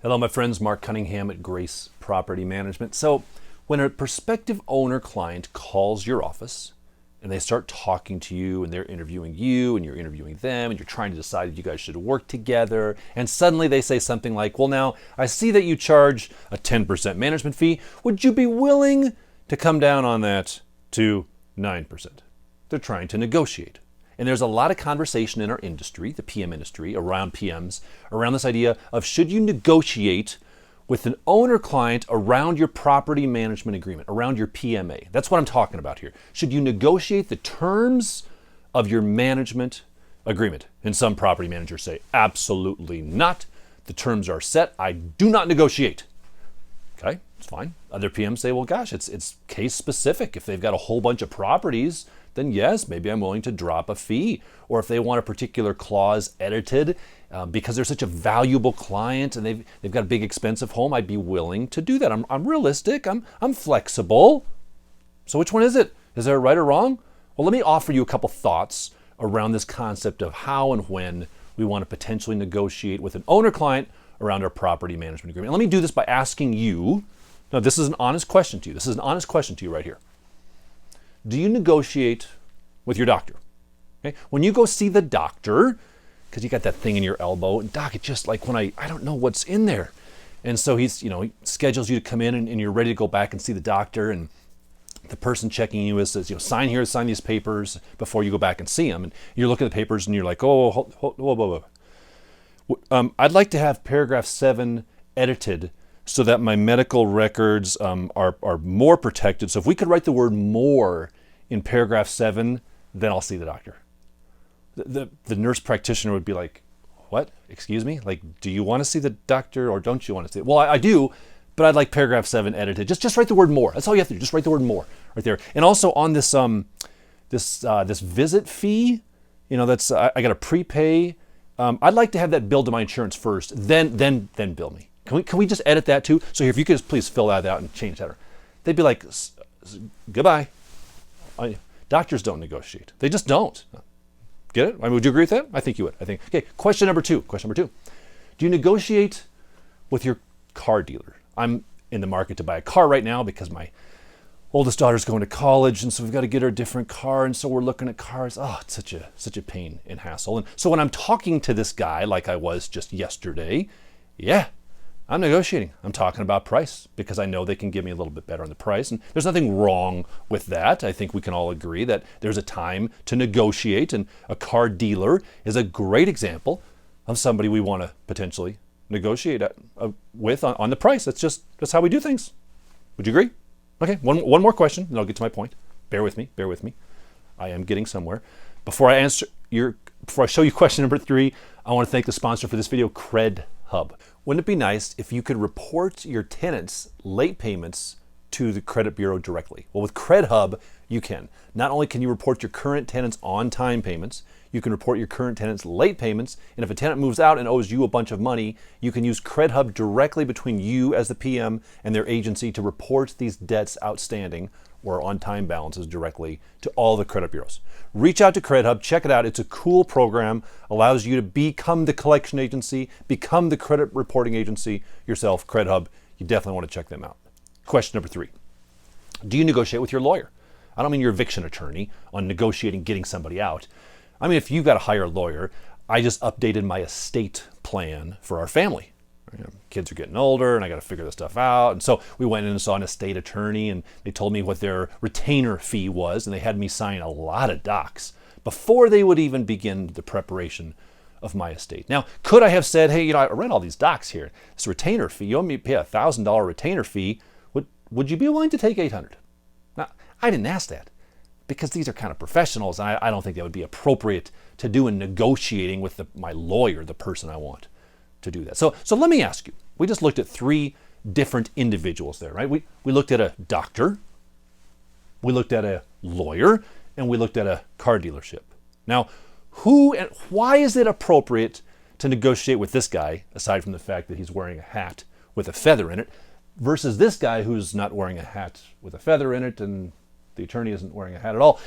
Hello, my friends. Mark Cunningham at Grace Property Management. So, when a prospective owner client calls your office and they start talking to you and they're interviewing you and you're interviewing them and you're trying to decide if you guys should work together, and suddenly they say something like, well, now I see that you charge a 10% management fee. Would you be willing to come down on that to 9%? They're trying to negotiate. And there's a lot of conversation in our industry, the PM industry, around PMs, around this idea of should you negotiate with an owner client around your property management agreement, around your PMA. That's what I'm talking about here. Should you negotiate the terms of your management agreement? And some property managers say, absolutely not. The terms are set. I do not negotiate. Okay, it's fine. Other PMs say, well, gosh, it's case specific. If they've got a whole bunch of properties, then yes, maybe I'm willing to drop a fee. Or if they want a particular clause edited because they're such a valuable client and they've got a big expensive home, I'd be willing to do that. I'm realistic, I'm flexible. So which one is it? Is there a right or wrong? Well, let me offer you a couple thoughts around this concept of how and when we want to potentially negotiate with an owner client around our property management agreement. Let me do this by asking you, now this is an honest question to you. This is an honest question to you right here. Do you negotiate with your doctor? Okay? When you go see the doctor, because you got that thing in your elbow, and doc, it's just like when I don't know what's in there. And so he schedules you to come in and you're ready to go back and see the doctor, and the person checking you says, sign here, sign these papers before you go back and see him. And you look at the papers and you're like, whoa. I'd like to have paragraph 7 edited so that my medical records are more protected. So if we could write the word more in paragraph 7, then I'll see the doctor. The nurse practitioner would be like, what? Excuse me? Like, do you want to see the doctor or don't you want to see it? Well, I do, but I'd like paragraph 7 edited. Just write the word more. That's all you have to do. Just write the word more right there. And also on this this visit fee, that's I got to prepay. I'd like to have that billed to my insurance first, then bill me. Can we just edit that too? So if you could just please fill that out and change that. They'd be like, goodbye. Doctors don't negotiate. They just don't. Get it? Would you agree with that? I think you would. Okay, question number two. Do you negotiate with your car dealer? I'm in the market to buy a car right now because my oldest daughter's going to college, and so we've got to get her a different car, and so we're looking at cars. Oh, it's such a pain and hassle. And so when I'm talking to this guy like I was just yesterday, yeah, I'm negotiating. I'm talking about price because I know they can give me a little bit better on the price. And there's nothing wrong with that. I think we can all agree that there's a time to negotiate, and a car dealer is a great example of somebody we want to potentially negotiate with on the price. That's how we do things. Would you agree? Okay, one more question, and I'll get to my point. Bear with me. I am getting somewhere. Before I show you question number 3, I want to thank the sponsor for this video, Cred Hub. Wouldn't it be nice if you could report your tenants' late payments to the credit bureau directly? Well, with Cred Hub, you can. Not only can you report your current tenants' on-time payments, you can report your current tenants' late payments, and if a tenant moves out and owes you a bunch of money, you can use Cred Hub directly between you as the PM and their agency to report these debts outstanding or on-time balances directly to all the credit bureaus. Reach out to Cred Hub, check it out. It's a cool program, allows you to become the collection agency, become the credit reporting agency yourself. Cred Hub, you definitely want to check them out. Question number 3, do you negotiate with your lawyer? I don't mean your eviction attorney on negotiating getting somebody out. I mean, if you've got to hire a lawyer, I just updated my estate plan for our family. Kids are getting older and I got to figure this stuff out. And so we went in and saw an estate attorney, and they told me what their retainer fee was, and they had me sign a lot of docs before they would even begin the preparation of my estate. Now, could I have said, hey, I read all these docs here. This retainer fee, you owe me pay a $1,000 retainer fee. Would you be willing to take $800? Now, I didn't ask that because these are kind of professionals, and I don't think that would be appropriate to do in negotiating with my lawyer, the person I want to do that. So let me ask you, we just looked at 3 different individuals there, right? We looked at a doctor, we looked at a lawyer, and we looked at a car dealership. Now, who and why is it appropriate to negotiate with this guy, aside from the fact that he's wearing a hat with a feather in it, versus this guy who's not wearing a hat with a feather in it and the attorney isn't wearing a hat at all?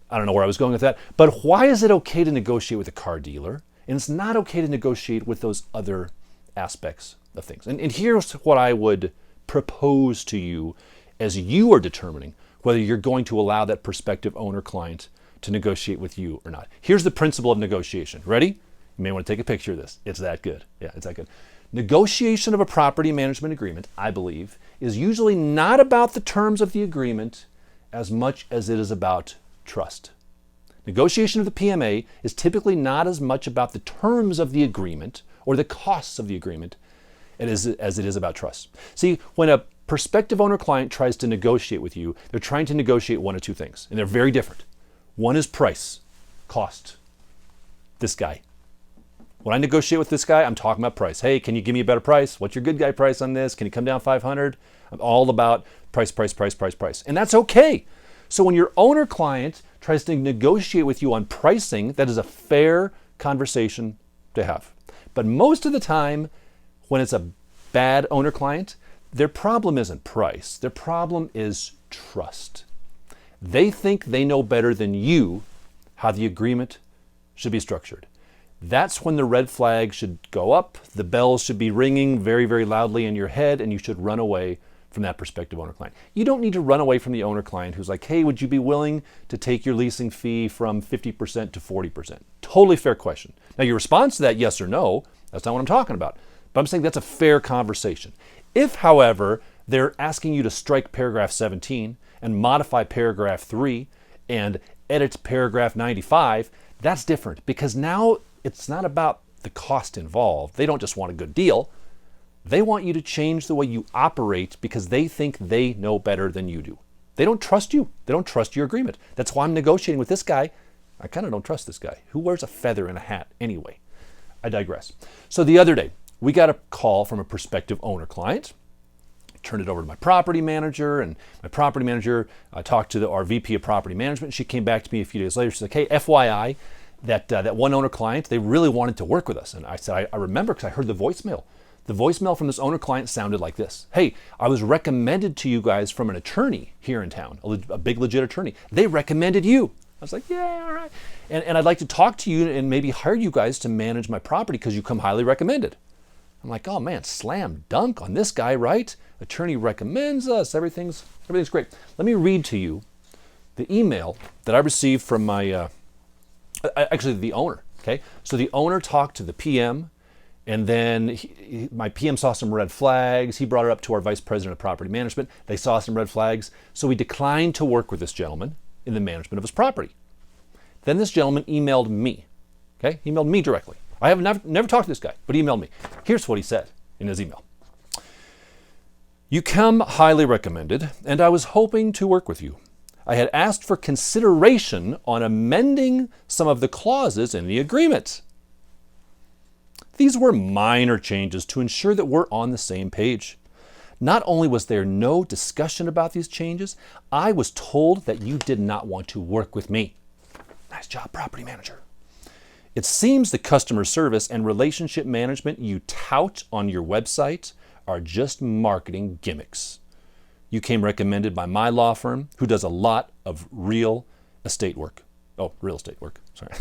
I don't know where I was going with that, but why is it okay to negotiate with a car dealer and it's not okay to negotiate with those other aspects of things. And here's what I would propose to you as you are determining whether you're going to allow that prospective owner client to negotiate with you or not. Here's the principle of negotiation. Ready? You may want to take a picture of this. It's that good. Yeah, it's that good. Negotiation of a property management agreement, I believe, is usually not about the terms of the agreement as much as it is about trust. Negotiation of the PMA is typically not as much about the terms of the agreement or the costs of the agreement as it is about trust. See, when a prospective owner client tries to negotiate with you, they're trying to negotiate one of two things, and they're very different. One is price, cost. This guy. When I negotiate with this guy, I'm talking about price. Hey, can you give me a better price? What's your good guy price on this? Can you come down 500? I'm all about price. And that's okay. So when your owner client tries to negotiate with you on pricing, that is a fair conversation to have. But most of the time, when it's a bad owner client, their problem isn't price. Their problem is trust. They think they know better than you how the agreement should be structured. That's when the red flag should go up, the bells should be ringing very, very loudly in your head, and you should run away from that prospective owner client. You don't need to run away from the owner client who's like, hey, would you be willing to take your leasing fee from 50% to 40%? Totally fair question. Now, your response to that, yes or no, that's not what I'm talking about. But I'm saying that's a fair conversation. If, however, they're asking you to strike paragraph 17 and modify paragraph 3 and edit paragraph 95, that's different, because now it's not about the cost involved. They don't just want a good deal. They want you to change the way you operate because they think they know better than you do. They don't trust you. They don't trust your agreement. That's why I'm negotiating with this guy. I kind of don't trust this guy. Who wears a feather in a hat anyway? I digress. So the other day, we got a call from a prospective owner client. Turned it over to my property manager, and my property manager talked to our VP of property management. She came back to me a few days later. She's like, hey, FYI, that one owner client, they really wanted to work with us. And I said, I remember because I heard the voicemail. The voicemail from this owner client sounded like this. Hey, I was recommended to you guys from an attorney here in town, a big legit attorney. They recommended you. I was like, yeah, all right. And I'd like to talk to you and maybe hire you guys to manage my property because you come highly recommended. I'm like, oh man, slam dunk on this guy, right? Attorney recommends us. Everything's great. Let me read to you the email that I received from my, actually the owner, okay? So the owner talked to the PM, and then my PM saw some red flags. He brought it up to our vice president of property management. They saw some red flags. So we declined to work with this gentleman in the management of his property. Then this gentleman emailed me, okay? He emailed me directly. I have never talked to this guy, but he emailed me. Here's what he said in his email. You come highly recommended, and I was hoping to work with you. I had asked for consideration on amending some of the clauses in the agreement. These were minor changes to ensure that we're on the same page. Not only was there no discussion about these changes, I was told that you did not want to work with me. Nice job, property manager. It seems the customer service and relationship management you tout on your website are just marketing gimmicks. You came recommended by my law firm, who does a lot of real estate work. Oh, real estate work, sorry.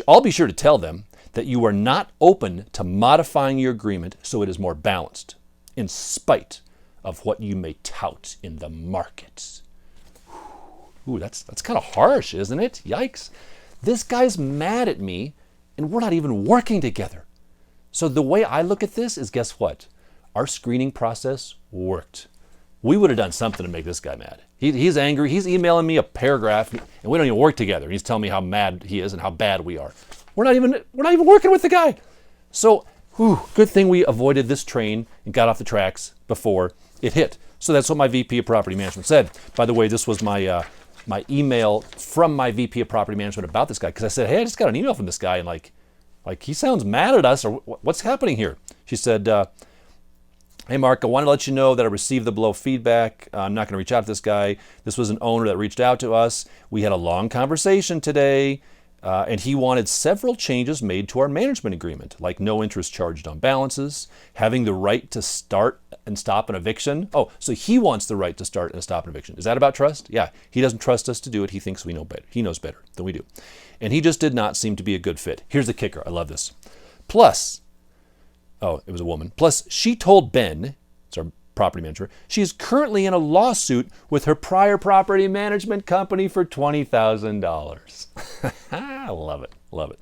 I'll be sure to tell them that you are not open to modifying your agreement so it is more balanced, in spite of what you may tout in the market. Ooh, that's kind of harsh, isn't it? Yikes. This guy's mad at me, and we're not even working together. So the way I look at this is, guess what? Our screening process worked. We would have done something to make this guy mad. He's angry. He's emailing me a paragraph, and we don't even work together. He's telling me how mad he is and how bad we are. We're not even working with the guy. So, good thing we avoided this train and got off the tracks before it hit. So that's what my VP of Property Management said. By the way, this was my email from my VP of Property Management about this guy, because I said, hey, I just got an email from this guy, and like he sounds mad at us, or what's happening here? She said, hey, Mark, I wanted to let you know that I received the below feedback. I'm not going to reach out to this guy. This was an owner that reached out to us. We had a long conversation today, and he wanted several changes made to our management agreement, like no interest charged on balances, having the right to start and stop an eviction. Oh, so he wants the right to start and stop an eviction. Is that about trust? Yeah, he doesn't trust us to do it. He thinks we know better. He knows better than we do. And he just did not seem to be a good fit. Here's the kicker. I love this. Plus, Oh, it was a woman. Plus, she told Ben, it's our property manager, she is currently in a lawsuit with her prior property management company for $20,000. I love it, love it.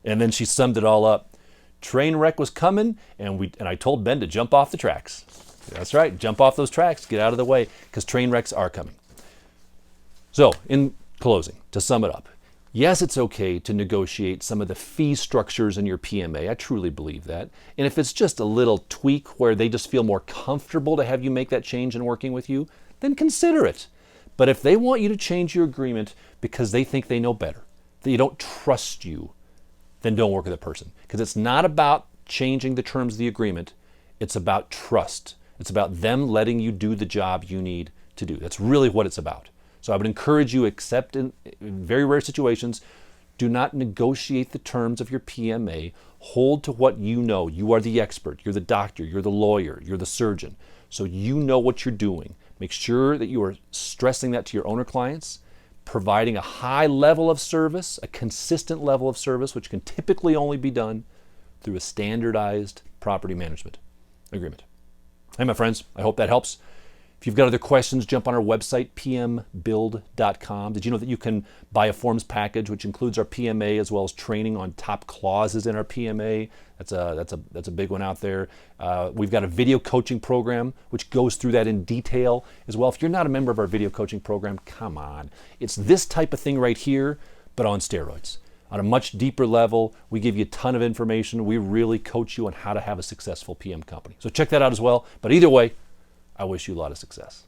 And then she summed it all up. Train wreck was coming, and I told Ben to jump off the tracks. That's right, jump off those tracks, get out of the way, because train wrecks are coming. So, in closing, to sum it up, yes, it's okay to negotiate some of the fee structures in your PMA. I truly believe that. And if it's just a little tweak where they just feel more comfortable to have you make that change in working with you, then consider it. But if they want you to change your agreement because they think they know better, that you don't trust you, then don't work with that person. Because it's not about changing the terms of the agreement. It's about trust. It's about them letting you do the job you need to do. That's really what it's about. So I would encourage you, except in very rare situations, do not negotiate the terms of your PMA. Hold to what you know. You are the expert. You're the doctor. You're the lawyer. You're the surgeon. So you know what you're doing. Make sure that you are stressing that to your owner clients, providing a high level of service, a consistent level of service, which can typically only be done through a standardized property management agreement. Hey, my friends, I hope that helps. If you've got other questions, jump on our website, pmbuild.com. Did you know that you can buy a forms package which includes our PMA as well as training on top clauses in our PMA? That's a big one out there. We've got a video coaching program which goes through that in detail as well. If you're not a member of our video coaching program, come on. It's this type of thing right here, but on steroids. On a much deeper level, we give you a ton of information. We really coach you on how to have a successful PM company. So check that out as well. But either way, I wish you a lot of success.